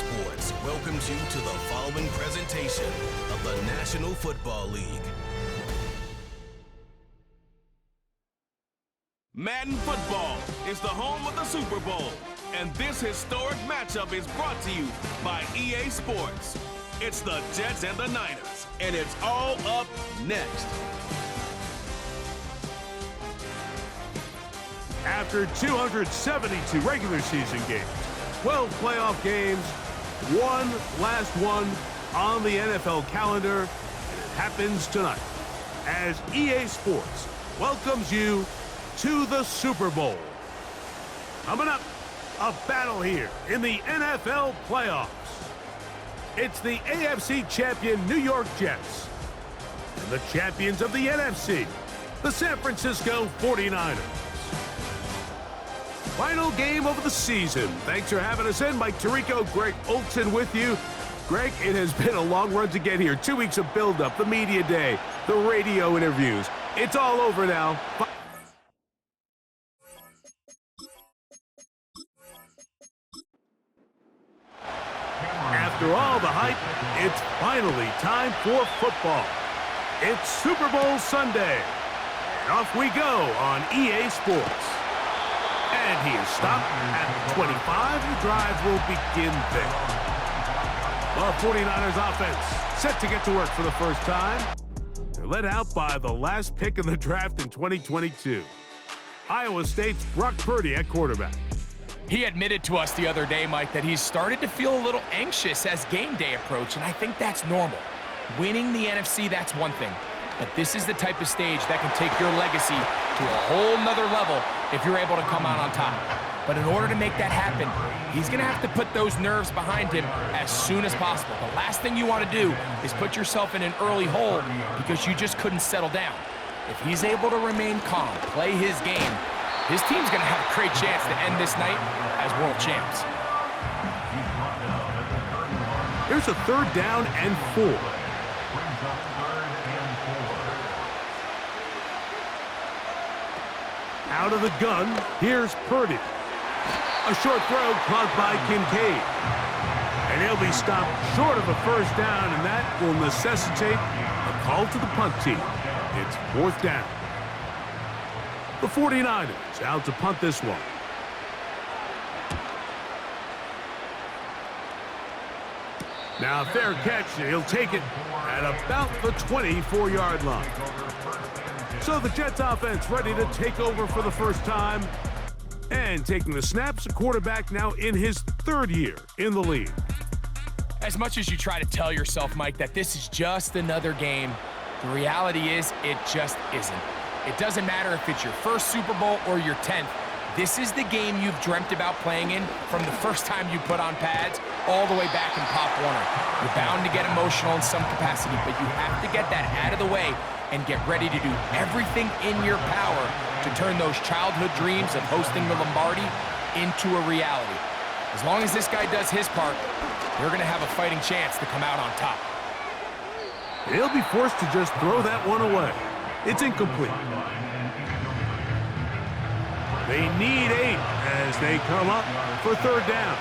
Sports welcomes you to the following presentation of the National Football League. Madden Football is the home of the Super Bowl, and this historic matchup is brought to you by EA Sports. It's the Jets and the Niners, and it's all up next. After 272 regular season games, 12 playoff games, one last one on the NFL calendar, and it happens tonight as EA Sports welcomes you to the Super Bowl. Coming up, a battle here in the NFL playoffs. It's the AFC champion New York Jets and the champions of the NFC, the San Francisco 49ers. Final game of the season. Thanks for having us in. Mike Tirico, Greg Olson with you. Greg, it has been a long run to get here. 2 weeks of build-up, the media day, the radio interviews. It's all over now. After all the hype, it's finally time for football. It's Super Bowl Sunday. And off we go on EA Sports. And he is stopped at the 25. The drive will begin there. The 49ers offense set to get to work for the first time. They're led out by the last pick in the draft in 2022. Iowa State's Brock Purdy at quarterback. He admitted to us the other day, Mike, that he's started to feel a little anxious as game day approached, and I think that's normal. Winning the NFC, that's one thing. But this is the type of stage that can take your legacy to a whole nother level if you're able to come out on top. But in order to make that happen, he's going to have to put those nerves behind him as soon as possible. The last thing you want to do is put yourself in an early hole because you just couldn't settle down. If he's able to remain calm, play his game, his team's going to have a great chance to end this night as world champs. Here's a 3rd down and 4. Out of the gun, here's Purdy. A short throw caught by Kincaid. And he'll be stopped short of a first down, and that will necessitate a call to the punt team. It's 4th down. The 49ers out to punt this one. Now a fair catch, and he'll take it at about the 24-yard line. So the Jets offense ready to take over for the first time. And taking the snaps, a quarterback now in his 3rd year in the league. As much as you try to tell yourself, Mike, that this is just another game, the reality is it just isn't. It doesn't matter if it's your first Super Bowl or your 10th. This is the game you've dreamt about playing in from the first time you put on pads all the way back in Pop Warner. You're bound to get emotional in some capacity, but you have to get that out of the way and get ready to do everything in your power to turn those childhood dreams of hosting the Lombardi into a reality. As long as this guy does his part, they're going to have a fighting chance to come out on top. He'll be forced to just throw that one away. It's incomplete. They need 8 as they come up for 3rd down.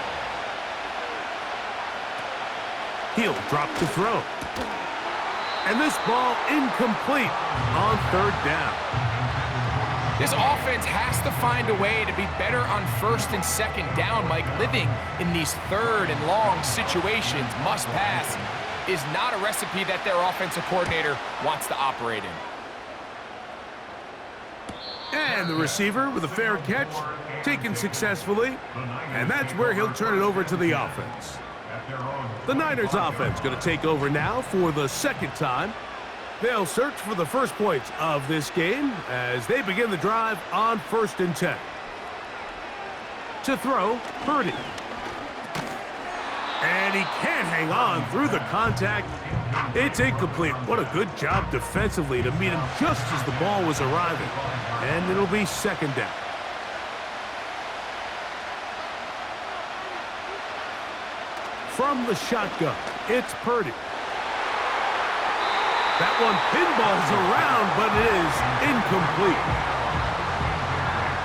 He'll drop to throw. And this ball incomplete on 3rd down. This offense has to find a way to be better on 1st and 2nd down, Mike. Living in these 3rd and long situations, must pass, is not a recipe that their offensive coordinator wants to operate in. And the receiver with a fair catch, taken successfully, and that's where he'll turn it over to the offense. The Niners offense going to take over now for the 2nd time. They'll search for the first points of this game as they begin the drive on 1st and 10. To throw, Purdy. And he can't hang on through the contact. It's incomplete. What a good job defensively to meet him just as the ball was arriving. And it'll be 2nd down. From the shotgun, it's Purdy. That one pinballs around, but it is incomplete.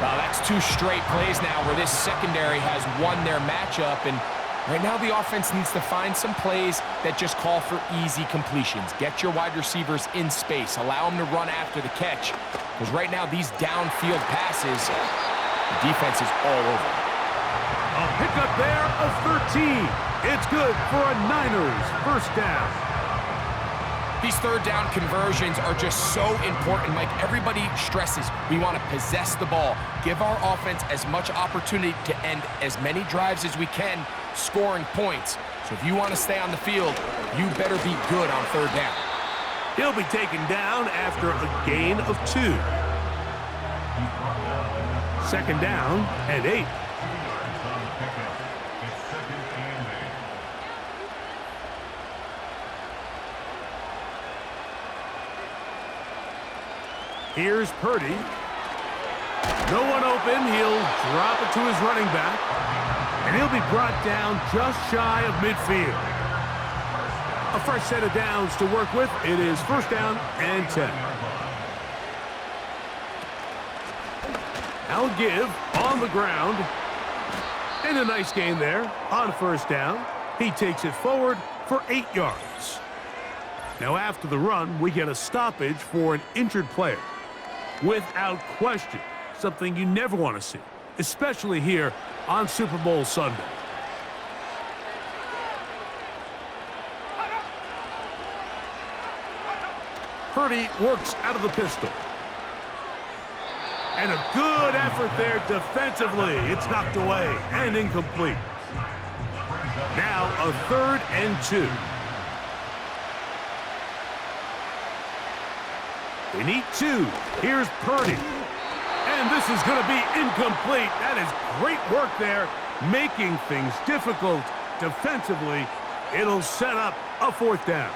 Well, that's 2 straight plays now where this secondary has won their matchup, and Right now, the offense needs to find some plays that just call for easy completions. Get your wide receivers in space. Allow them to run after the catch. Because right now, these downfield passes, the defense is all over. A pickup there of 13. It's good for a Niners first down. These third down conversions are just so important, Mike. Everybody stresses we want to possess the ball, give our offense as much opportunity to end as many drives as we can, scoring points. So if you want to stay on the field, you better be good on third down. He'll be taken down after a gain of 2. Second down and 8. Here's Purdy. No one open. He'll drop it to his running back. And he'll be brought down just shy of midfield. A fresh set of downs to work with. It is first down and 10. I'll give on the ground. And a nice gain there on first down. He takes it forward for 8 yards. Now after the run, we get a stoppage for an injured player. Without question, something you never want to see, especially here on Super Bowl Sunday. Purdy works out of the pistol. And a good effort there defensively. It's knocked away and incomplete. Now a 3rd and 2. We need 2. Here's Purdy. And this is going to be incomplete. That is great work there, making things difficult defensively. It'll set up a 4th down.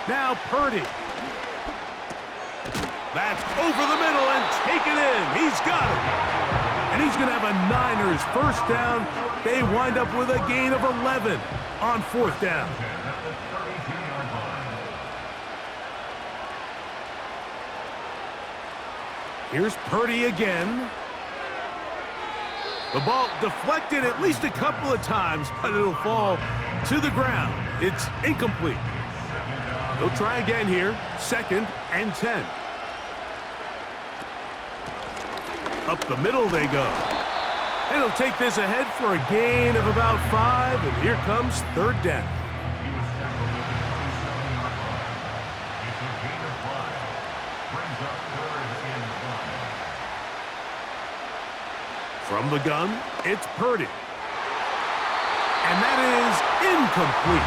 Now Purdy. That's over the middle and taken in. He's got it. And he's going to have a Niners first down. They wind up with a gain of 11 on 4th down. Here's Purdy again. The ball deflected at least a couple of times, but it'll fall to the ground. It's incomplete. They'll try again here. 2nd and 10. Up the middle they go. And he'll take this ahead for a gain of about 5, and here comes 3rd down. From the gun, it's Purdy. And that is incomplete.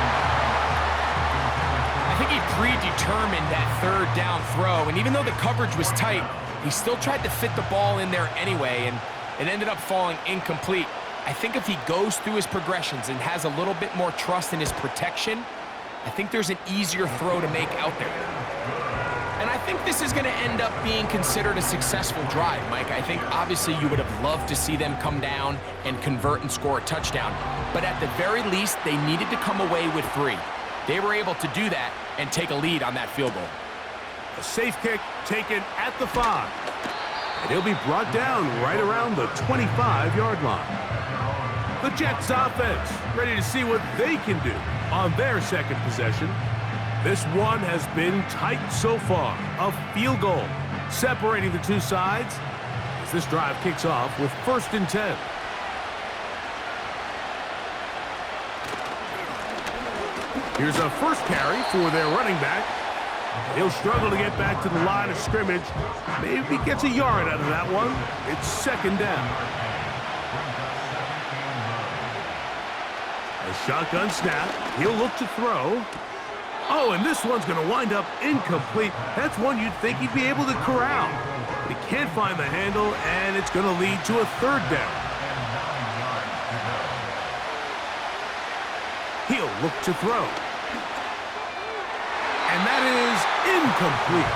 I think he predetermined that 3rd down throw, and even though the coverage was tight, he still tried to fit the ball in there anyway, and it ended up falling incomplete. I think if he goes through his progressions and has a little bit more trust in his protection, I think there's an easier throw to make out there. And I think this is going to end up being considered a successful drive, Mike. I think obviously you would have loved to see them come down and convert and score a touchdown. But at the very least, they needed to come away with 3. They were able to do that and take a lead on that field goal. A safe kick taken at the 5. And he'll be brought down right around the 25-yard line. The Jets offense ready to see what they can do on their second possession. This one has been tight so far. A field goal separating the two sides as this drive kicks off with 1st and 10. Here's a first carry for their running back. He'll struggle to get back to the line of scrimmage. Maybe gets a yard out of that one. It's 2nd down. A shotgun snap. He'll look to throw. Oh, and this one's going to wind up incomplete. That's one you'd think he'd be able to corral. But he can't find the handle, and it's going to lead to a 3rd down. He'll look to throw. And that is incomplete.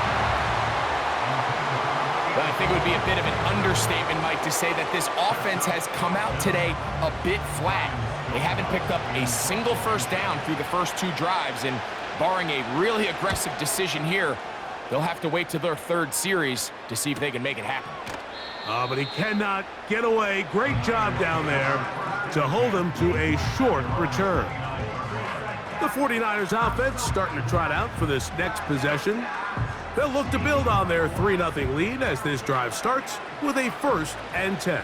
Well, I think it would be a bit of an understatement, Mike, to say that this offense has come out today a bit flat. They haven't picked up a single first down through the first 2 drives, and barring a really aggressive decision here, They'll have to wait to their third series to see if they can make it happen. But he cannot get away. Great job down there to hold him to a short return. The 49ers offense starting to trot out for this next possession. They'll look to build on their 3-0 lead as this drive starts with a 1st and 10.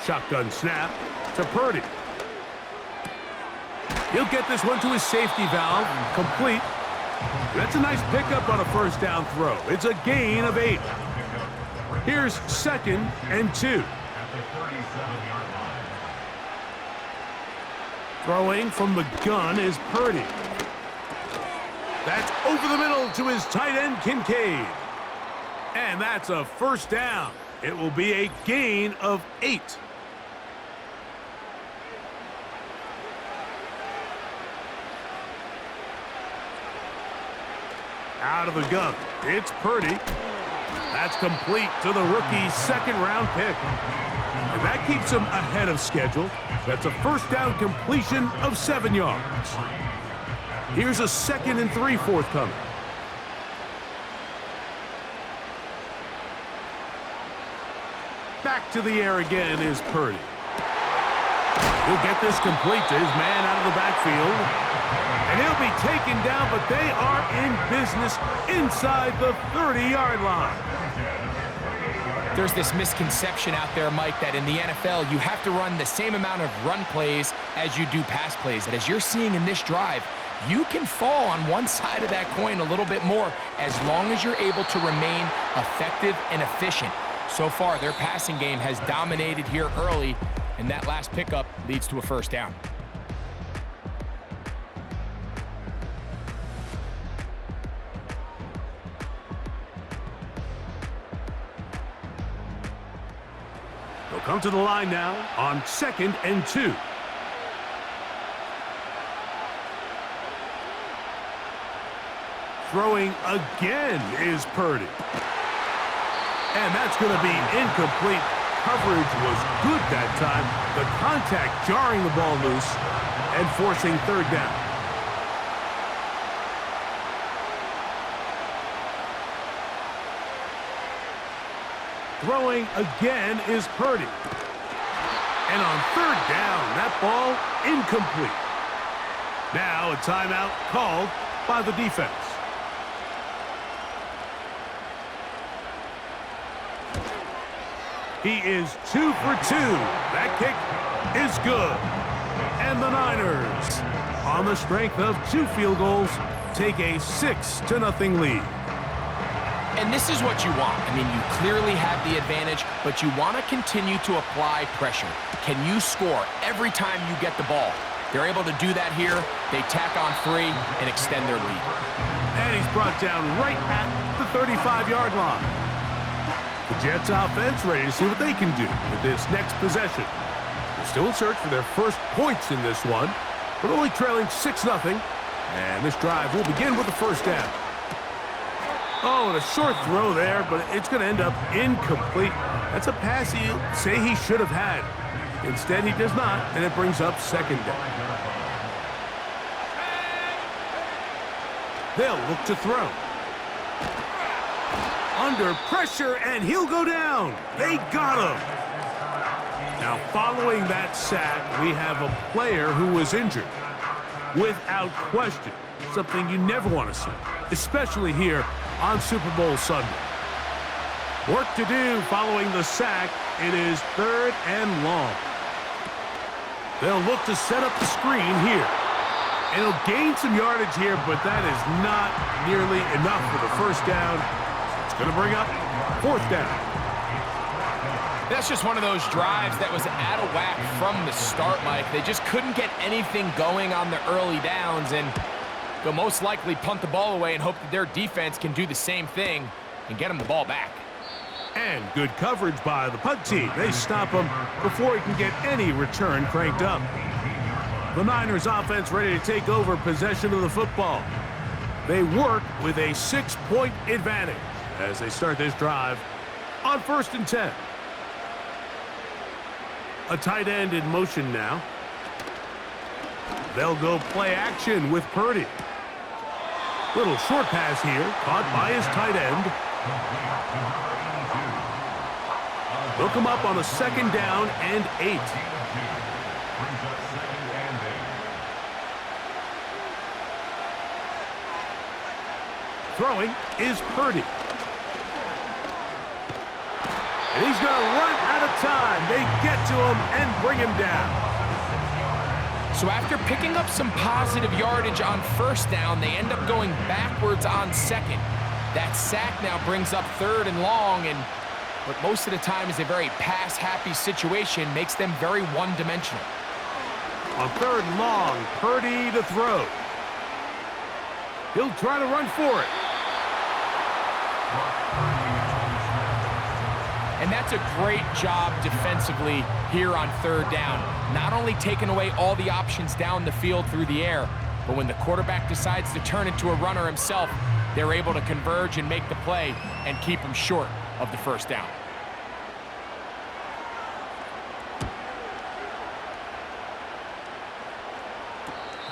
Shotgun snap to Purdy. He'll get this one to his safety valve, complete. That's a nice pickup on a 1st down throw. It's a gain of 8. Here's 2nd and 2. Throwing from the gun is Purdy. That's over the middle to his tight end, Kincaid. And that's a 1st down. It will be a gain of 8. Out of the gun, it's Purdy. That's complete to the rookie 2nd-round pick. And that keeps him ahead of schedule. That's a 1st down completion of 7 yards. Here's a 2nd and 3 forthcoming. Back to the air again is Purdy. He'll get this complete to his man out of the backfield. And he'll be taken down, but they are in business inside the 30-yard line. There's this misconception out there, Mike, that in the NFL, you have to run the same amount of run plays as you do pass plays. And as you're seeing in this drive, you can fall on one side of that coin a little bit more as long as you're able to remain effective and efficient. So far, their passing game has dominated here early, and that last pickup leads to a 1st down. They'll come to the line now on 2nd and 2. Throwing again is Purdy. And that's going to be incomplete. Coverage was good that time. The contact jarring the ball loose and forcing 3rd down. Throwing again is Purdy. And on 3rd down, that ball incomplete. Now a timeout called by the defense. He is 2 for 2. That kick is good. And the Niners, on the strength of 2 field goals, take a 6-0 lead. And this is what you want. I mean, you clearly have the advantage, but you want to continue to apply pressure. Can you score every time you get the ball? They're able to do that here. They tack on 3 and extend their lead. And he's brought down right at the 35-yard line. The Jets offense ready to see what they can do with this next possession. They're still in search for their first points in this one, but only trailing 6-0. And this drive will begin with the 1st down. Oh, and a short throw there, but it's going to end up incomplete. That's a pass he'll say he should have had. Instead, he does not, and it brings up 2nd down. They'll look to throw. Under pressure, and he'll go down. They got him. Now, following that sack, we have a player who was injured. Without question, something you never want to see, especially here on Super Bowl Sunday. Work to do following the sack. It is 3rd and long. They'll look to set up the screen here. And he'll gain some yardage here, but that is not nearly enough for the 1st down. It's going to bring up 4th down. That's just one of those drives that was out of whack from the start, Mike. They just couldn't get anything going on the early downs, and they'll most likely punt the ball away and hope that their defense can do the same thing and get them the ball back. And good coverage by the punt team. They stop him before he can get any return cranked up. The Niners offense ready to take over possession of the football. They work with a 6-point advantage as they start this drive on 1st and 10. A tight end in motion now. They'll go play action with Purdy. Little short pass here, caught by his tight end. They'll come up on a 2nd down and 8. Throwing is Purdy. And he's going to run out of time. They get to him and bring him down. So after picking up some positive yardage on 1st down, they end up going backwards on 2nd. That sack now brings up 3rd and long, and what most of the time is a very pass-happy situation makes them very one-dimensional. On 3rd and long, Purdy to throw. He'll try to run for it. And that's a great job defensively here on 3rd down. Not only taking away all the options down the field through the air, but when the quarterback decides to turn into a runner himself, they're able to converge and make the play and keep him short of the 1st down.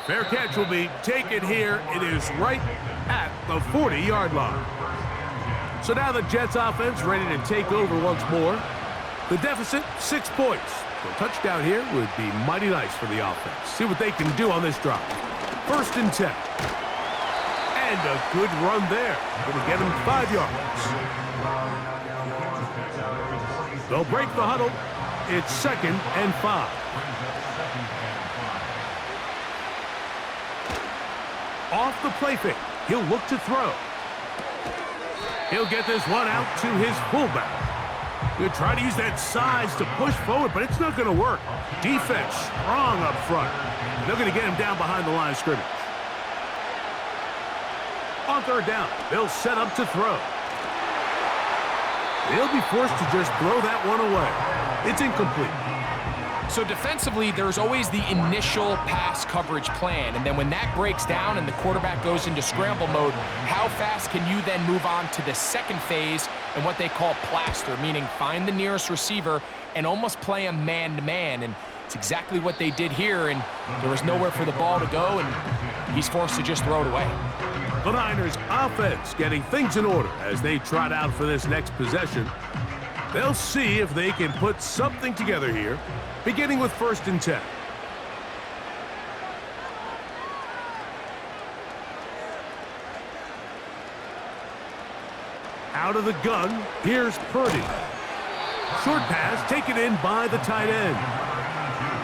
Fair catch will be taken here. It is right at the 40-yard line. So now the Jets offense ready to take over once more. The deficit, 6 points. So a touchdown here would be mighty nice for the offense. See what they can do on this drive. 1st and 10. And a good run there. Going to get him 5 yards. They'll break the huddle. It's 2nd and 5. Off the play fake. He'll look to throw. He'll get this one out to his fullback. He'll try to use that size to push forward, but it's not going to work. Defense strong up front. They're going to get him down behind the line of scrimmage. On 3rd down, they'll set up to throw. They'll be forced to just throw that one away. It's incomplete. So defensively, there's always the initial pass coverage plan, and then when that breaks down and the quarterback goes into scramble mode, how fast can you then move on to the 2nd phase and what they call plaster, meaning find the nearest receiver and almost play him man-to-man, and it's exactly what they did here, and there was nowhere for the ball to go, and he's forced to just throw it away. The Niners offense getting things in order as they trot out for this next possession. They'll see if they can put something together here, beginning with 1st and 10. Out of the gun, here's Purdy. Short pass taken in by the tight end.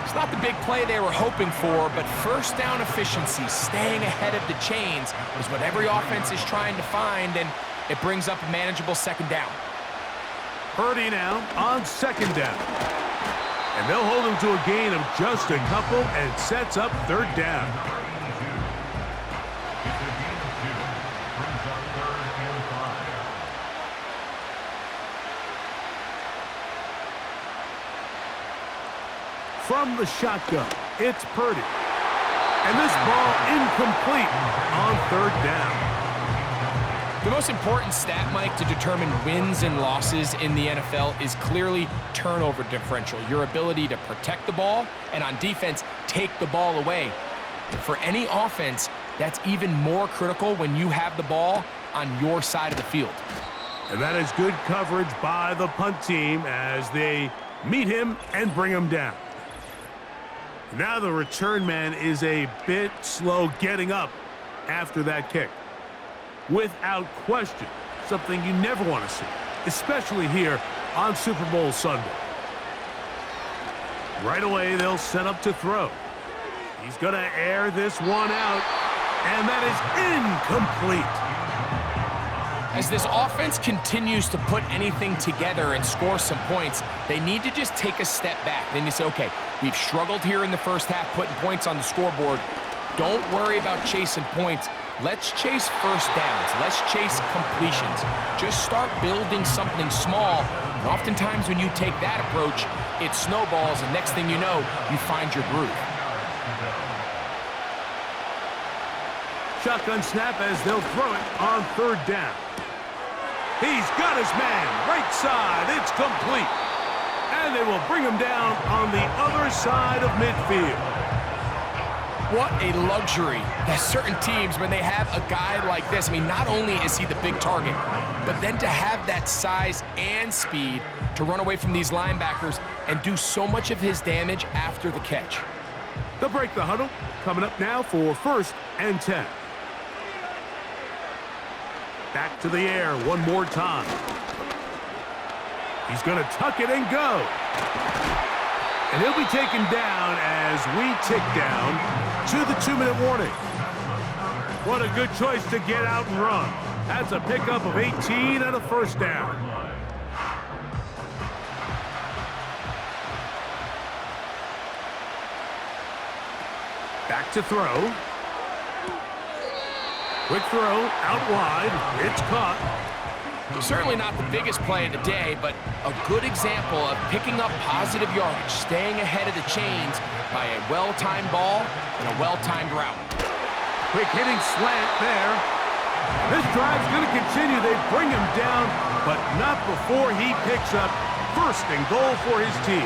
It's not the big play they were hoping for, but 1st down efficiency, staying ahead of the chains, is what every offense is trying to find, and it brings up a manageable 2nd down. Purdy now on 2nd down. And they'll hold him to a gain of just a couple and sets up 3rd down. From the shotgun, it's Purdy. And this ball incomplete on 3rd down. The most important stat, Mike, to determine wins and losses in the NFL is clearly turnover differential, your ability to protect the ball and on defense, take the ball away. For any offense, that's even more critical when you have the ball on your side of the field. And that is good coverage by the punt team as they meet him and bring him down. Now the return man is a bit slow getting up after that kick. Without question, something you never want to see, especially here on Super Bowl Sunday. Right away, they'll set up to throw. He's going to air this one out, and that is incomplete. As this offense continues to put anything together and score some points, they need to just take a step back. Then you say, okay, we've struggled here in the 1st half putting points on the scoreboard. Don't worry about chasing points. Let's chase 1st downs. Let's chase completions. Just start building something small. And oftentimes when you take that approach, it snowballs, and next thing you know, you find your groove. Shotgun snap as they'll throw it on 3rd down. He's got his man, right side. It's complete. And they will bring him down on the other side of midfield. What a luxury. There's certain teams, when they have a guy like this, I mean, not only is he the big target, but then to have that size and speed to run away from these linebackers and do so much of his damage after the catch. They'll break the huddle. Coming up now for 1st and 10. Back to the air one more time. He's going to tuck it and go. And he'll be taken down as we tick down to the 2-minute warning. What a good choice to get out and run. That's a pickup of 18 and a first down. Back to throw. Quick throw, out wide. It's caught. Certainly not the biggest play of the day, but a good example of picking up positive yardage, staying ahead of the chains by a well-timed ball and a well-timed route. Quick hitting slant there. This drive's going to continue. They bring him down, but not before he picks up 1st and goal for his team.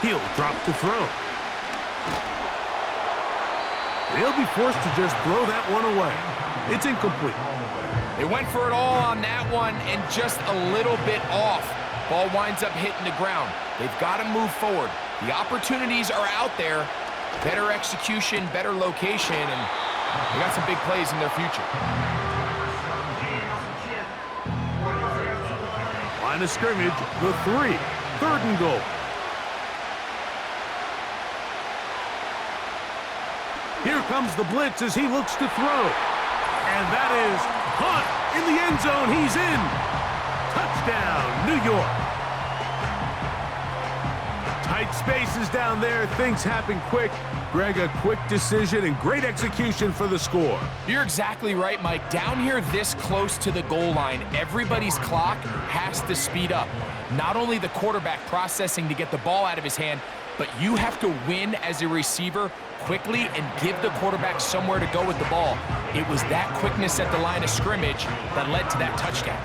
He'll drop to throw. They'll be forced to just throw that one away. It's incomplete. They went for it all on that one and just a little bit off. Ball winds up hitting the ground. They've got to move forward. The opportunities are out there. Better execution, better location, and they got some big plays in their future. Line of scrimmage, the 3. 3rd and goal. Here comes the blitz as he looks to throw. And that is caught in the end zone. He's in. Touchdown, New York. Tight spaces down there. Things happen quick. Greg, a quick decision and great execution for the score. You're exactly right, Mike. Down here this close to the goal line, everybody's clock has to speed up. Not only the quarterback processing to get the ball out of his hand, but you have to win as a receiver quickly and give the quarterback somewhere to go with the ball. It was that quickness at the line of scrimmage that led to that touchdown.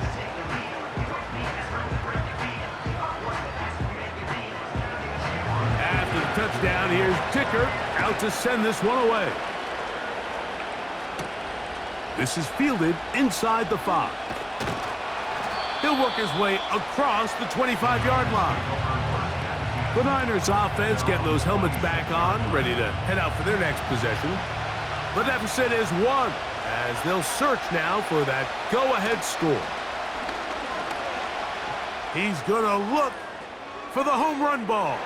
After the touchdown, here's Ticker out to send this one away. This is fielded inside the 5. He'll work his way across the 25-yard line. The Niners offense getting those helmets back on, ready to head out for their next possession. The deficit is 1, as they'll search now for that go-ahead score. He's going to look for the home run ball.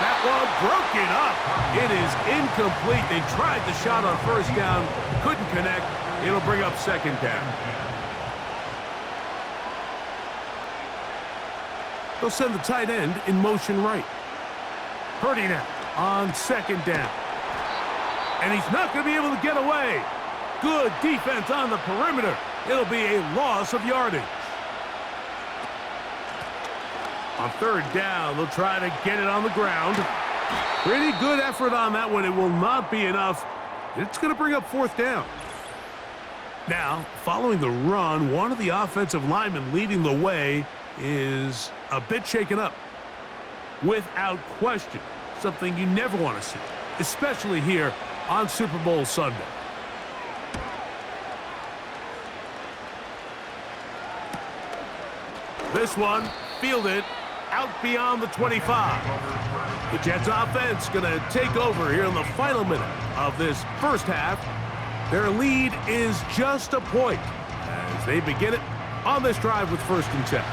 That one broken up. It is incomplete. They tried the shot on 1st down, couldn't connect. It'll bring up 2nd down. They'll send the tight end in motion right. Purdy now on 2nd down. And he's not going to be able to get away. Good defense on the perimeter. It'll be a loss of yardage. On 3rd down, they'll try to get it on the ground. Pretty good effort on that one. It will not be enough. It's going to bring up 4th down. Now, following the run, one of the offensive linemen leading the way is a bit shaken up. Without question, something you never want to see, especially here on Super Bowl Sunday. This one fielded out beyond the 25. The Jets offense going to take over here in the final minute of this first half. Their lead is just a point as they begin it on this drive with 1st and 10.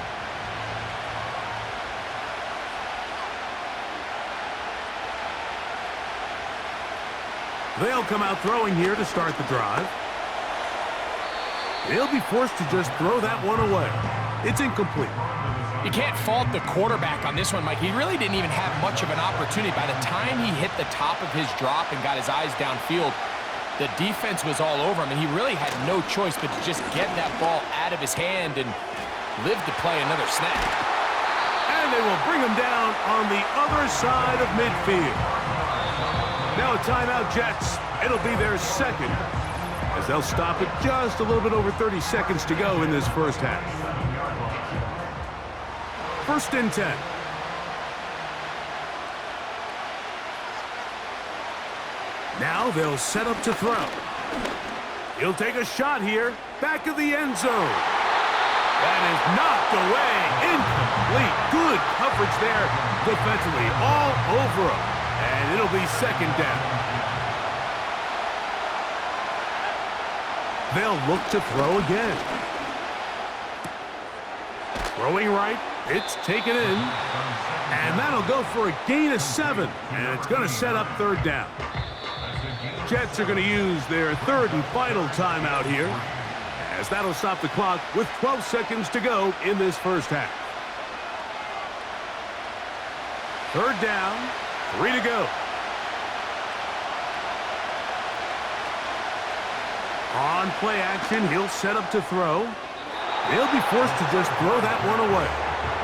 They'll come out throwing here to start the drive. They'll be forced to just throw that one away. It's incomplete. You can't fault the quarterback on this one, Mike. He really didn't even have much of an opportunity. By the time he hit the top of his drop and got his eyes downfield, the defense was all over him, and he really had no choice but to just get that ball out of his hand and live to play another snap. And they will bring him down on the other side of midfield. Now a timeout, Jets. It'll be their 2nd, as they'll stop it just a little bit over 30 seconds to go in this first half. 1st and 10. Now they'll set up to throw. He'll take a shot here. Back of the end zone. That is knocked away. Incomplete. Good coverage there defensively. All over him. And it'll be second down. They'll look to throw again. Throwing right. It's taken in. And that'll go for a gain of 7. And it's going to set up third down. Jets are going to use their third and final timeout here, as that'll stop the clock with 12 seconds to go in this first half. Third down, 3 to go. On play action, he'll set up to throw. He'll be forced to just throw that one away.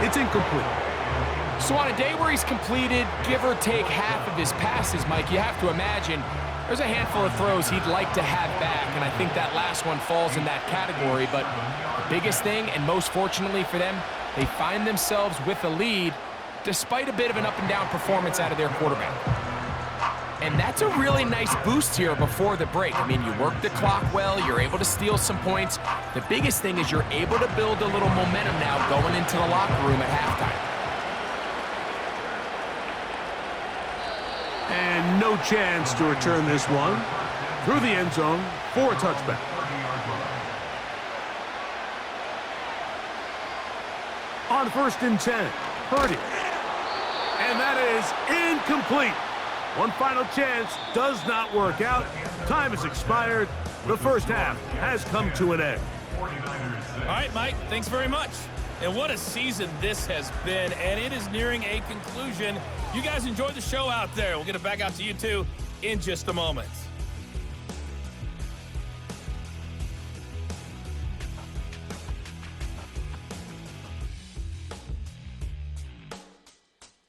It's incomplete. So on a day where he's completed, give or take half of his passes, Mike, you have to imagine there's a handful of throws he'd like to have back, and I think that last one falls in that category. But the biggest thing, and most fortunately for them, they find themselves with a lead despite a bit of an up-and-down performance out of their quarterback. And that's a really nice boost here before the break. I mean, you work the clock well, you're able to steal some points. The biggest thing is you're able to build a little momentum now going into the locker room at halftime. And no chance to return this one. Through the end zone for a touchback. On 1st and 10, Purdy. And that is incomplete. One final chance does not work out. Time has expired. The first half has come to an end. All right, Mike, thanks very much. And what a season this has been, and it is nearing a conclusion. You guys enjoy the show out there. We'll get it back out to you, too, in just a moment.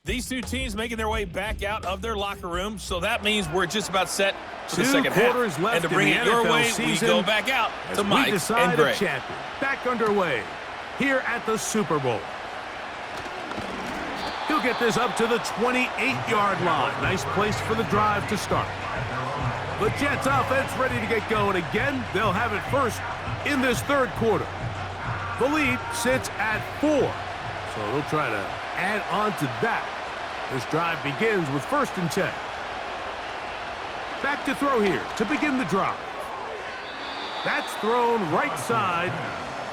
These two teams making their way back out of their locker room, so that means we're just about set for the second half. 2 quarters left and to bring in the it your NFL way, season, we go back out to Mike we decide and Greg. a champion. Back underway here at the Super Bowl. He'll get this up to the 28-yard line. Nice place for the drive to start. The Jets offense ready to get going again. They'll have it first in this third quarter. The lead sits at 4, so they'll try to add on to that. This drive begins with 1st and 10. Back to throw here to begin the drive. That's thrown right side,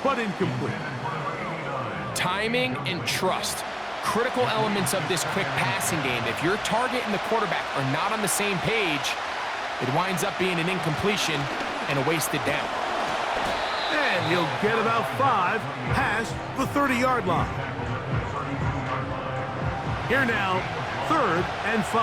but incomplete. Timing and trust. Critical elements of this quick passing game. If your target and the quarterback are not on the same page, it winds up being an incompletion and a wasted down. And he'll get about 5 past the 30-yard line. Here now, 3rd and 5.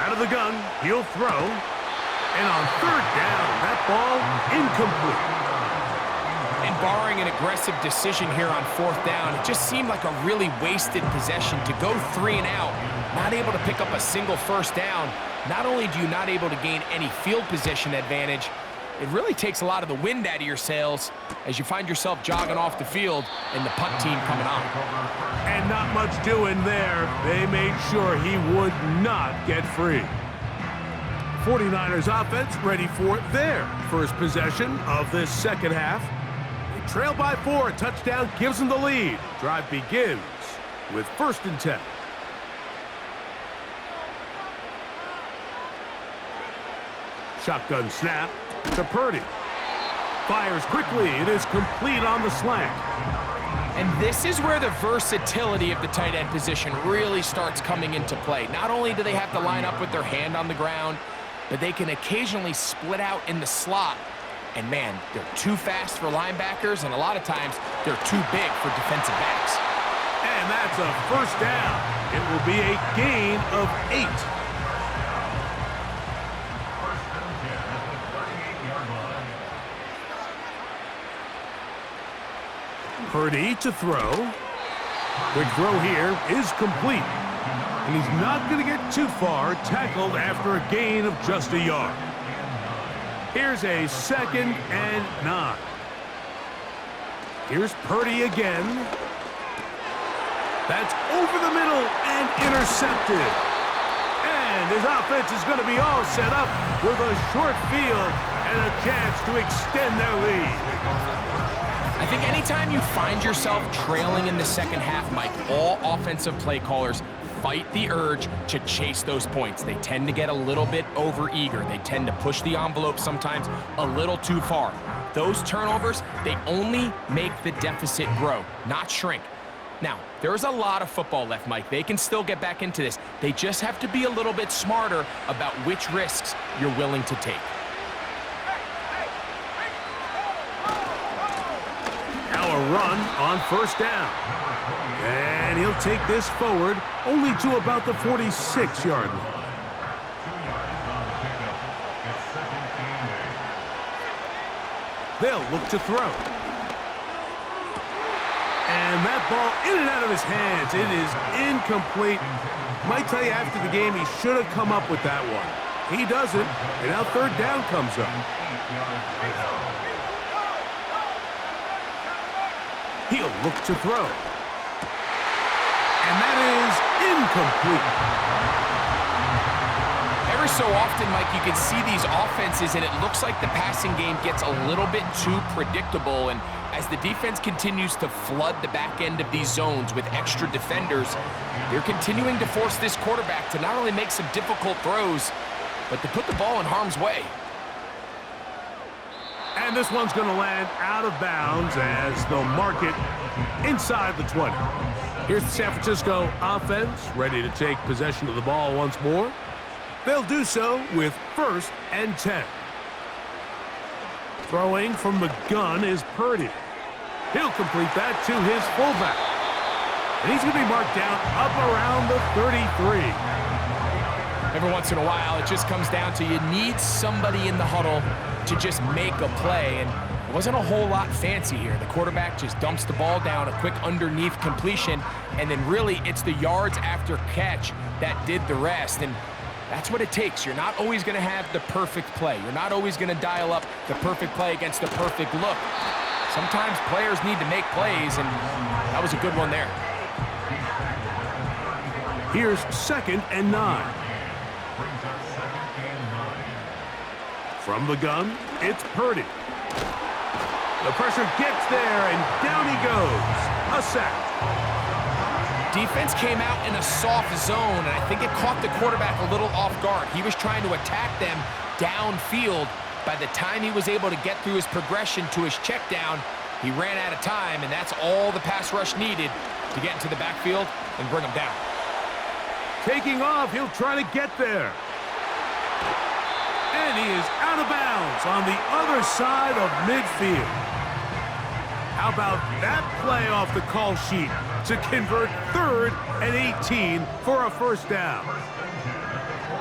Out of the gun, he'll throw. And on 3rd down, that ball incomplete. And barring an aggressive decision here on 4th down, it just seemed like a really wasted possession to go 3 and out, not able to pick up a single first down. Not only do you not able to gain any field position advantage, it really takes a lot of the wind out of your sails as you find yourself jogging off the field and the punt team coming on. And not much doing there. They made sure he would not get free. 49ers offense ready for their first possession of this second half. They trail by 4. A touchdown gives them the lead. Drive begins with 1st and 10. Shotgun snap to Purdy. Fires quickly. It is complete on the slant. And this is where the versatility of the tight end position really starts coming into play. Not only do they have to line up with their hand on the ground, but they can occasionally split out in the slot. And man, they're too fast for linebackers, and a lot of times they're too big for defensive backs. And that's a first down. It will be a gain of 8. Purdy to throw. Quick throw here is complete. And he's not going to get too far, tackled after a gain of just a yard. Here's a 2nd and 9. Here's Purdy again. That's over the middle and intercepted. And his offense is going to be all set up with a short field and a chance to extend their lead. I think anytime you find yourself trailing in the second half, Mike, all offensive play callers fight the urge to chase those points. They tend to get a little bit overeager. They tend to push the envelope sometimes a little too far. Those turnovers, they only make the deficit grow, not shrink. Now, there's a lot of football left, Mike. They can still get back into this. They just have to be a little bit smarter about which risks you're willing to take. Now a run on first down. And he'll take this forward only to about the 46-yard line. They'll look to throw. And that ball in and out of his hands. It is incomplete. Might tell you after the game he should have come up with that one. He doesn't, and now third down comes up. He'll look to throw. And that is incomplete. Every so often, Mike, you can see these offenses, and it looks like the passing game gets a little bit too predictable. And as the defense continues to flood the back end of these zones with extra defenders, they're continuing to force this quarterback to not only make some difficult throws, but to put the ball in harm's way. And this one's going to land out of bounds as they'll mark it inside the 20. Here's the San Francisco offense ready to take possession of the ball once more. They'll do so with 1st and 10. Throwing from the gun is Purdy. He'll complete that to his fullback. And he's going to be marked down up around the 33. Every once in a while, it just comes down to you need somebody in the huddle to just make a play, and it wasn't a whole lot fancy here. The quarterback just dumps the ball down, a quick underneath completion, and then really it's the yards after catch that did the rest, and that's what it takes. You're not always going to have the perfect play. You're not always going to dial up the perfect play against the perfect look. Sometimes players need to make plays, and that was a good one there. Here's 2nd and 9. From the gun, it's Purdy. The pressure gets there, and down he goes. A sack. Defense came out in a soft zone, and I think it caught the quarterback a little off guard. He was trying to attack them downfield. By the time he was able to get through his progression to his check down, he ran out of time, and that's all the pass rush needed to get into the backfield and bring him down. Taking off, he'll try to get there. And he is out of bounds on the other side of midfield. How about that play off the call sheet to convert 3rd and 18 for a first down?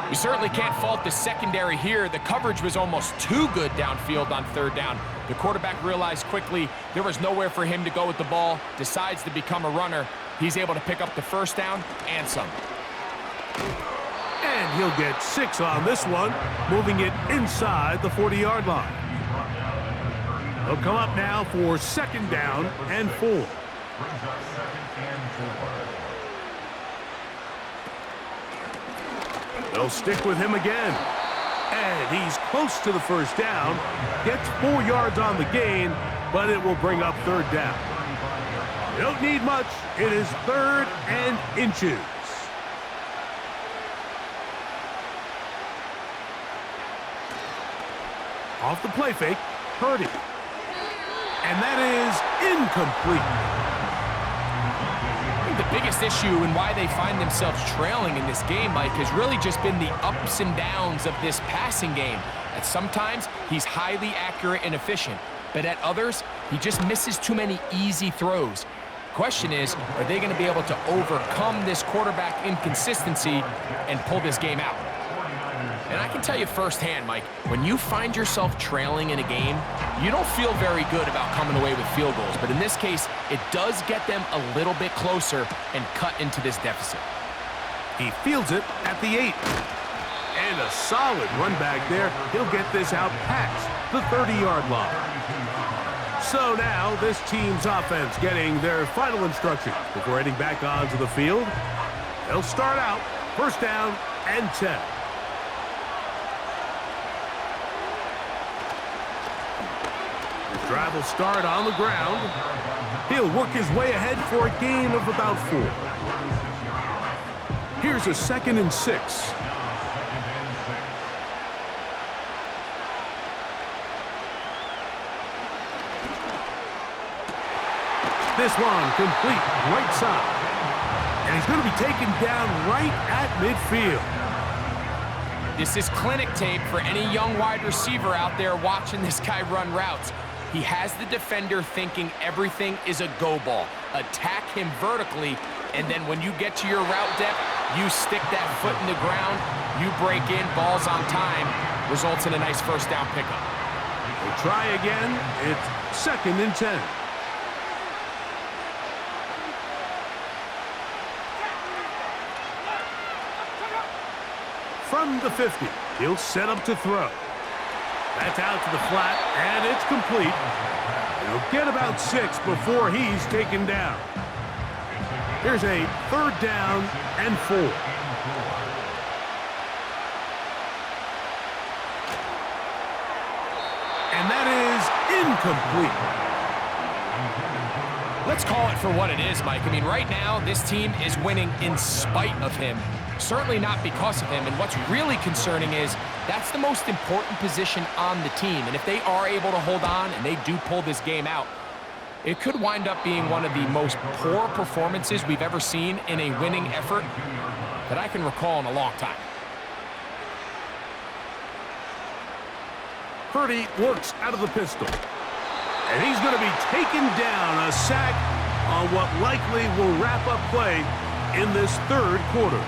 You certainly can't fault the secondary here. The coverage was almost too good downfield on 3rd down. The quarterback realized quickly there was nowhere for him to go with the ball, decides to become a runner. He's able to pick up the first down and some. And he'll get 6 on this one, moving it inside the 40-yard line. They'll come up now for 2nd down and 4. They'll stick with him again. And he's close to the first down. Gets 4 yards on the gain, but it will bring up 3rd down. You don't need much. It is 3rd and inches. Off the play fake, Purdy. And that is incomplete. The biggest issue and why they find themselves trailing in this game, Mike, has really just been the ups and downs of this passing game. At sometimes, he's highly accurate and efficient, but at others, he just misses too many easy throws. Question is, are they going to be able to overcome this quarterback inconsistency and pull this game out? And I can tell you firsthand, Mike, when you find yourself trailing in a game, you don't feel very good about coming away with field goals. But in this case, it does get them a little bit closer and cut into this deficit. He fields it at the 8. And a solid run back there. He'll get this out past the 30-yard line. So now this team's offense getting their final instructions before heading back onto the field. They'll start out first down and 10. The drive will start on the ground. He'll work his way ahead for a gain of about 4. Here's a 2nd and 6. This one complete right side. And he's going to be taken down right at midfield. This is clinic tape for any young wide receiver out there watching this guy run routes. He has the defender thinking everything is a go ball. Attack him vertically, and then when you get to your route depth, you stick that foot in the ground, you break in, balls on time, results in a nice first down pickup. We'll try again. It's 2nd and 10. From the 50, he'll set up to throw. That's out to the flat, and it's complete. He'll get about 6 before he's taken down. Here's a 3rd down and 4. And that is incomplete. Let's call it for what it is, Mike. I mean, right now, this team is winning in spite of him. Certainly not because of him. And what's really concerning is that's the most important position on the team. And if they are able to hold on and they do pull this game out, it could wind up being one of the most poor performances we've ever seen in a winning effort that I can recall in a long time. Purdy works out of the pistol. And he's going to be taken down, a sack on what likely will wrap up play in this 3rd quarter.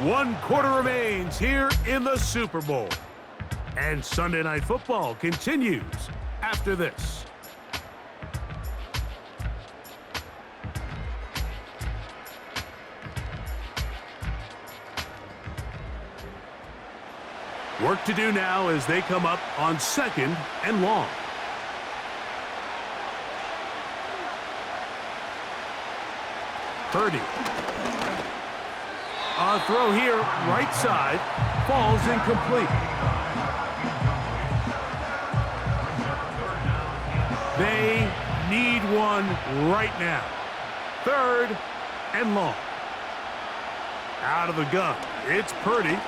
One quarter remains here in the Super Bowl. And Sunday Night Football continues after this. Work to do now as they come up on 2nd and long. Purdy. A throw here, right side, falls incomplete. They need one right now. 3rd and long. Out of the gun, it's Purdy.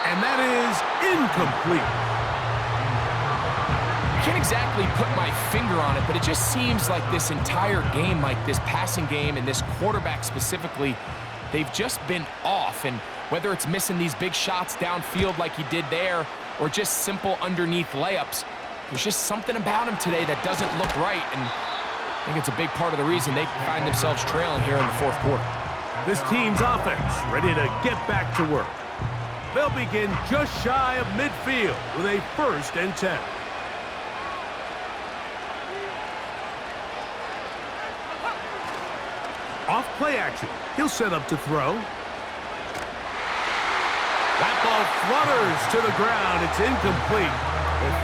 And that is incomplete. I can't exactly put my finger on it, but it just seems like this entire game, like this passing game and this quarterback specifically, they've just been off. And whether it's missing these big shots downfield like he did there or just simple underneath layups, there's just something about him today that doesn't look right. And I think it's a big part of the reason they find themselves trailing here in the 4th quarter. This team's offense ready to get back to work. They'll begin just shy of midfield with a 1st and 10. Off play action. He'll set up to throw. That ball flutters to the ground. It's incomplete.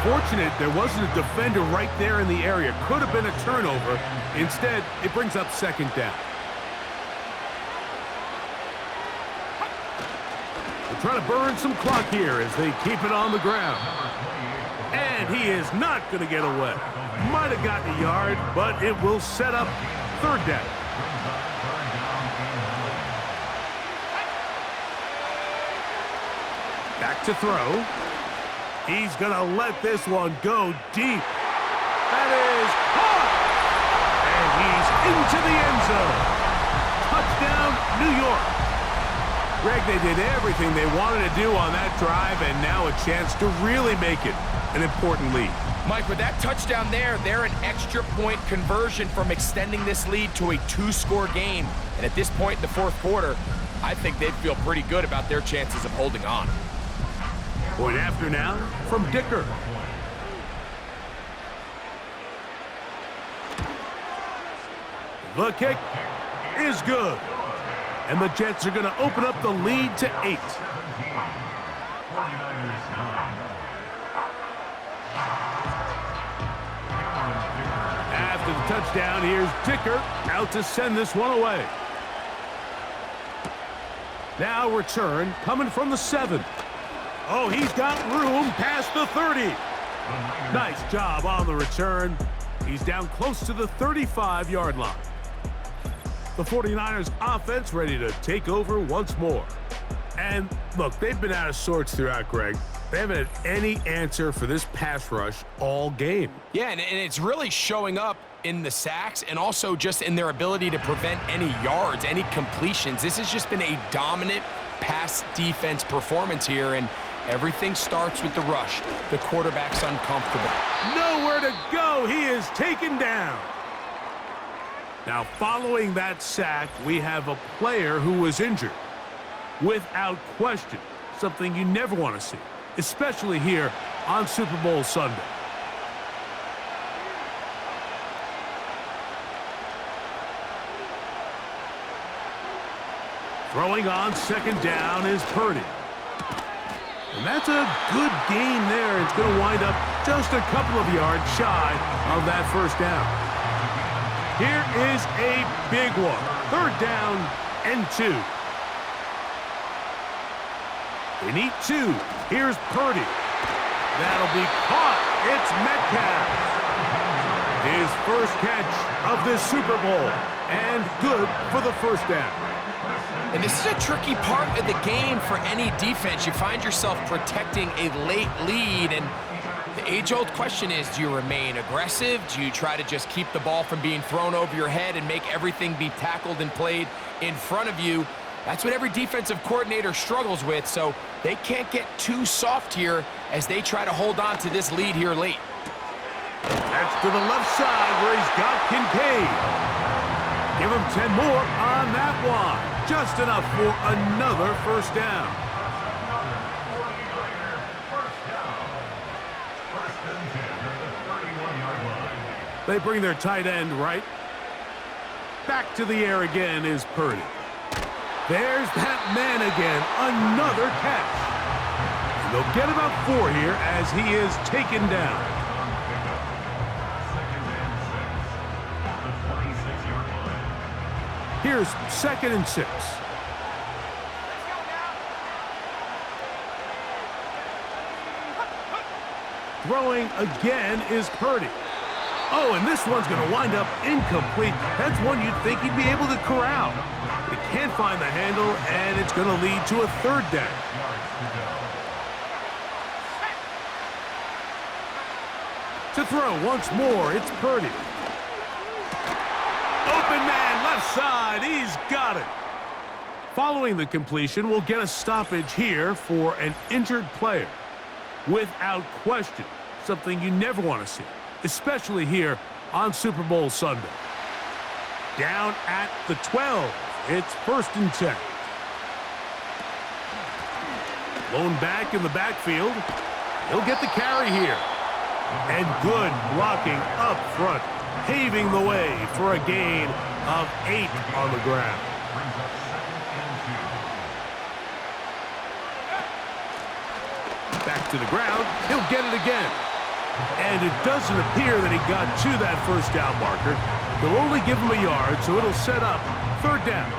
Fortunate there wasn't a defender right there in the area. Could have been a turnover. Instead, it brings up 2nd down. They're trying to burn some clock here as they keep it on the ground. And he is not going to get away. Might have gotten a yard, but it will set up 3rd down. Back to throw. He's going to let this one go deep. That is caught! And he's into the end zone. Touchdown, New York. Greg, they did everything they wanted to do on that drive, and now a chance to really make it an important lead. Mike, with that touchdown there, they're an extra point conversion from extending this lead to a 2-score game. And at this point in the 4th quarter, I think they'd feel pretty good about their chances of holding on. Point after now from Dicker. The kick is good. And the Jets are going to open up the lead to 8. After the touchdown, here's Dicker out to send this one away. Now return coming from the 7. Oh, he's got room past the 30. Nice job on the return. He's down close to the 35-yard line. The 49ers offense ready to take over once more. And look, they've been out of sorts throughout, Greg. They haven't had any answer for this pass rush all game. Yeah, and it's really showing up in the sacks and also just in their ability to prevent any yards, any completions. This has just been a dominant pass defense performance here, and everything starts with the rush. The quarterback's uncomfortable. Nowhere to go. He is taken down. Now, following that sack, we have a player who was injured. Without question, something you never want to see, especially here on Super Bowl Sunday. Throwing on second down is Purdy. And that's a good gain there. It's going to wind up just a couple of yards shy of that first down. Here is a big one. 3rd down and 2. They need 2. Here's Purdy. That'll be caught. It's Metcalf. His first catch of this Super Bowl. And good for the first down. And this is a tricky part of the game for any defense. You find yourself protecting a late lead, and the age-old question is, do you remain aggressive? Do you try to just keep the ball from being thrown over your head and make everything be tackled and played in front of you? That's what every defensive coordinator struggles with, so they can't get too soft here as they try to hold on to this lead here late. That's to the left side where he's got Kincaid. Give him 10 more on that one. Just enough for another first down. They bring their tight end right. Back to the air again is Purdy. There's that man again. Another catch. And they'll get about 4 here as he is taken down. Here's 2nd and 6. Throwing again is Purdy. Oh, and this one's going to wind up incomplete. That's one you'd think he'd be able to corral. But he can't find the handle, and it's going to lead to a 3rd down. To throw once more, it's Purdy. Open man, left side, he's got it. Following the completion, we'll get a stoppage here for an injured player. Without question, something you never want to see, especially here on Super Bowl Sunday. Down at the 12, it's 1st and 10. Lone back in the backfield. He'll get the carry here. And good blocking up front, paving the way for a gain of 8 on the ground. Back to the ground, he'll get it again. And it doesn't appear that he got to that first down marker. They'll only give him a yard, so it'll set up 3rd down.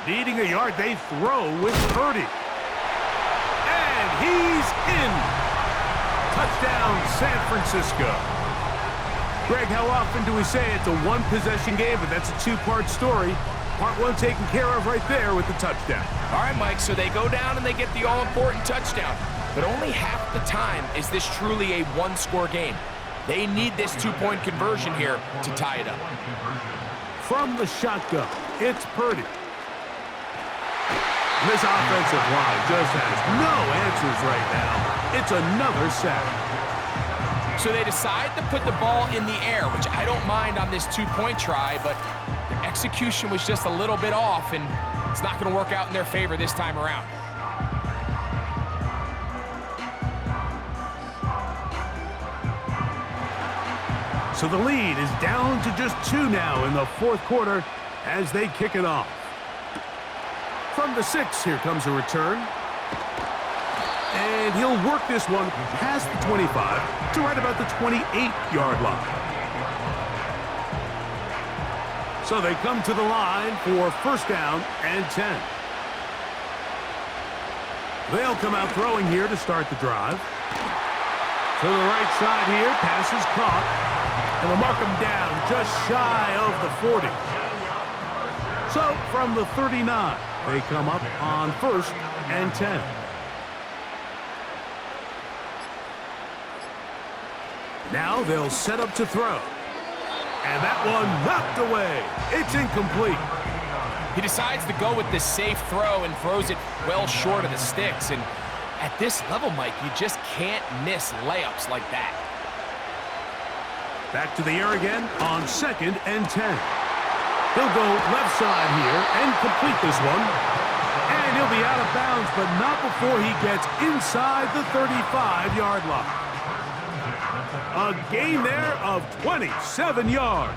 Needing a yard, they throw with Purdy. And he's in. Touchdown, San Francisco. Greg, how often do we say it's a one-possession game, but that's a 2-part story? Part 1 taken care of right there with the touchdown. All right, Mike, so they go down and they get the all-important touchdown. But only half the time is this truly a one-score game. They need this 2-point conversion here to tie it up. From the shotgun, it's Purdy. This offensive line just has no answers right now. It's another sack. So they decide to put the ball in the air, which I don't mind on this 2-point try, but the execution was just a little bit off, and it's not going to work out in their favor this time around. So the lead is down to just 2 now in the fourth quarter as they kick it off. From the 6, here comes a return. And he'll work this one past the 25 to right about the 28-yard line. So they come to the line for first down and 10. They'll come out throwing here to start the drive. To the right side here, pass is caught. And they'll mark him down just shy of the 40. So from the 39, they come up on first and 10. Now they'll set up to throw. And that one knocked away. It's incomplete. He decides to go with the safe throw and throws it well short of the sticks. And at this level, Mike, you just can't miss layups like that. Back to the air again on second and 10. He'll go left side here and complete this one. And he'll be out of bounds, but not before he gets inside the 35-yard line. A gain there of 27 yards.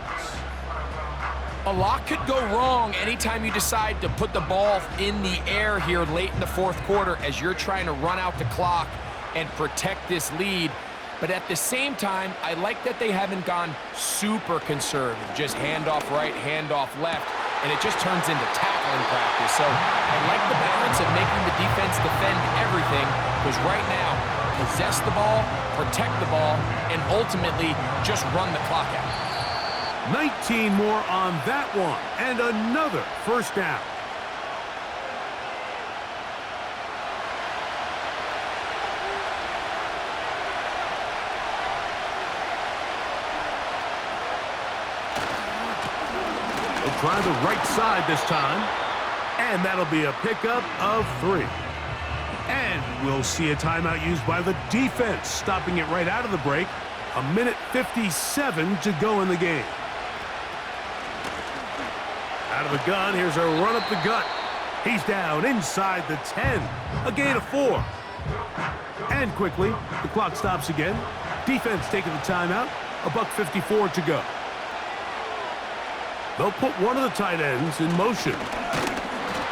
A lot could go wrong anytime you decide to put the ball in the air here late in the fourth quarter as you're trying to run out the clock and protect this lead. But at the same time, I like that they haven't gone super conservative. Just handoff right, handoff left, and it just turns into tackling practice. So I like the balance of making the defense defend everything, because right now, possess the ball, protect the ball, and ultimately just run the clock out. 19 more on that one, and another first down. They'll try the right side this time, and that'll be a pickup of 3. And we'll see a timeout used by the defense, stopping it right out of the break. 1:57 to go in the game. Out of the gun, here's a run up the gut. He's down inside the 10. A gain of 4. And quickly, the clock stops again. Defense taking the timeout. 1:54 to go. They'll put one of the tight ends in motion.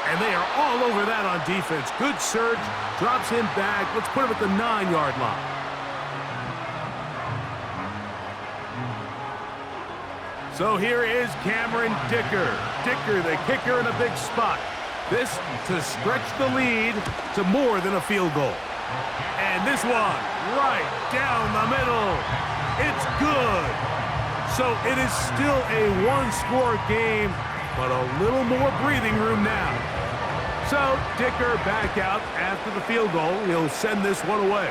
And they are all over that on defense. Good surge, drops him back. Let's put him at the 9-yard line. So here is Cameron Dicker. Dicker, the kicker, in a big spot. This to stretch the lead to more than a field goal. And this one, right down the middle. It's good. So it is still a one-score game, but a little more breathing room now. So Dicker back out after the field goal. He'll send this one away.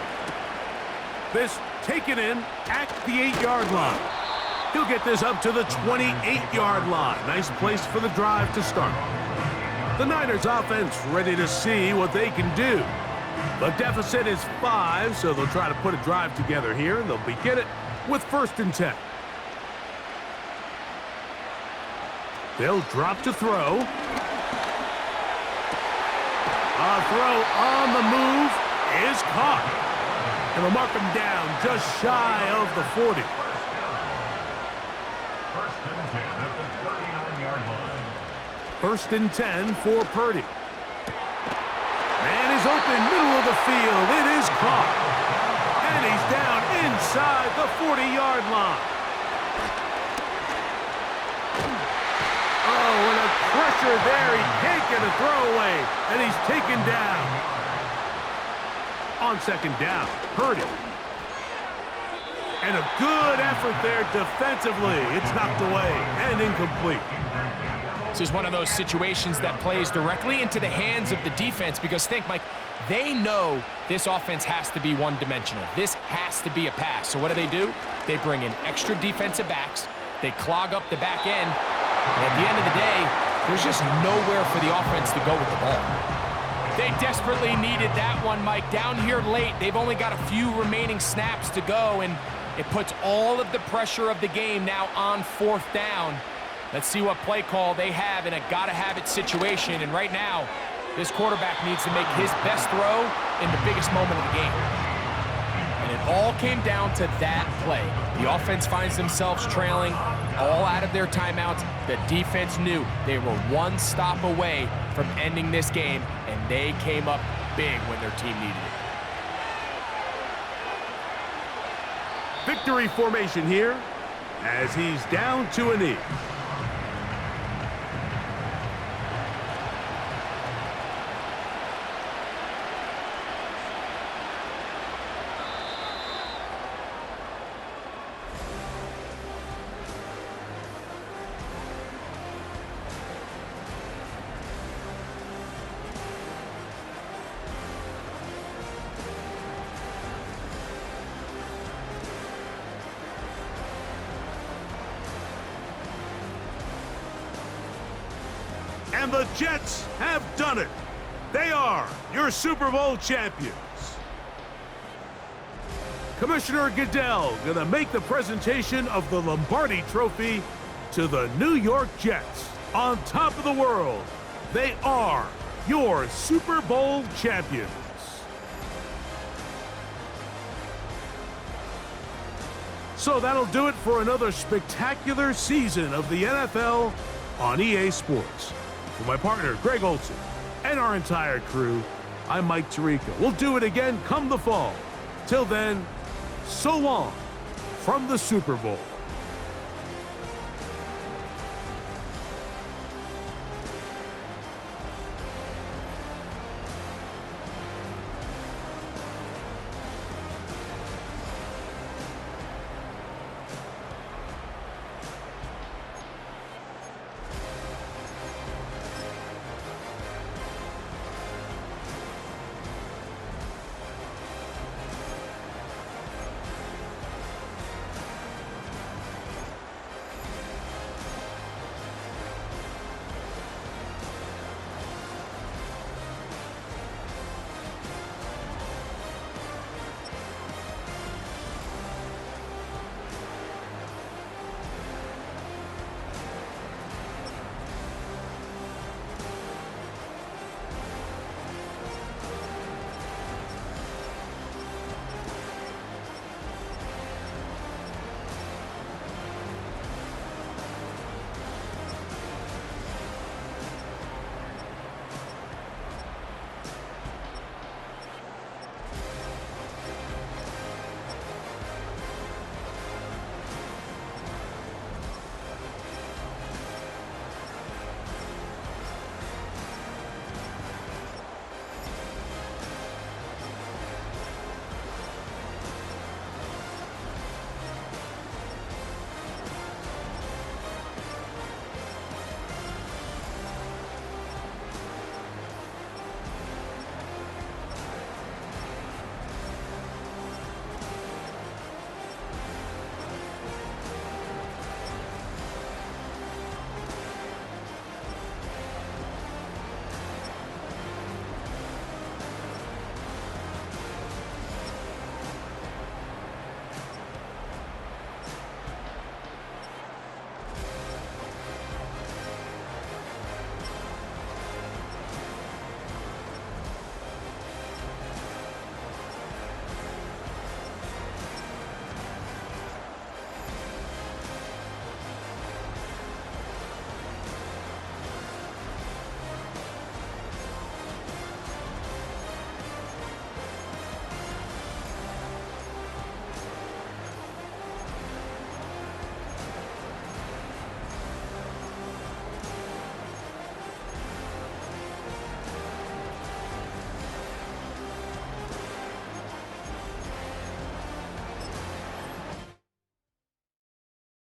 This taken in at the 8-yard line. He'll get this up to the 28-yard line. Nice place for the drive to start. The Niners offense ready to see what they can do. The deficit is 5, so they'll try to put a drive together here. They'll begin it with first and 10. They'll drop to throw. A throw on the move is caught. And they'll mark him down just shy of the 40. First and 10 for Purdy. Man is open, middle of the field. It is caught. And he's down inside the 40-yard line. Oh, and a pressure there. He can't get a throwaway. And he's taken down. On second down, Purdy. And a good effort there defensively. It's knocked away and incomplete. This is one of those situations that plays directly into the hands of the defense, because think, Mike, they know this offense has to be one-dimensional. This has to be a pass. So what do? They bring in extra defensive backs. They clog up the back end. And at the end of the day, there's just nowhere for the offense to go with the ball. They desperately needed that one, Mike. Down here late, they've only got a few remaining snaps to go, and it puts all of the pressure of the game now on fourth down. Let's see what play call they have in a gotta-have-it situation. And right now, this quarterback needs to make his best throw in the biggest moment of the game. And it all came down to that play. The offense finds themselves trailing, all out of their timeouts. The defense knew they were one stop away from ending this game, and they came up big when their team needed it. Victory formation here as he's down to a knee. And the Jets have done it. They are your Super Bowl champions. Commissioner Goodell gonna make the presentation of the Lombardi Trophy to the New York Jets. On top of the world, they are your Super Bowl champions. So that'll do it for another spectacular season of the NFL on EA Sports. For my partner, Greg Olson, and our entire crew, I'm Mike Tirico. We'll do it again come the fall. Till then, so long from the Super Bowl.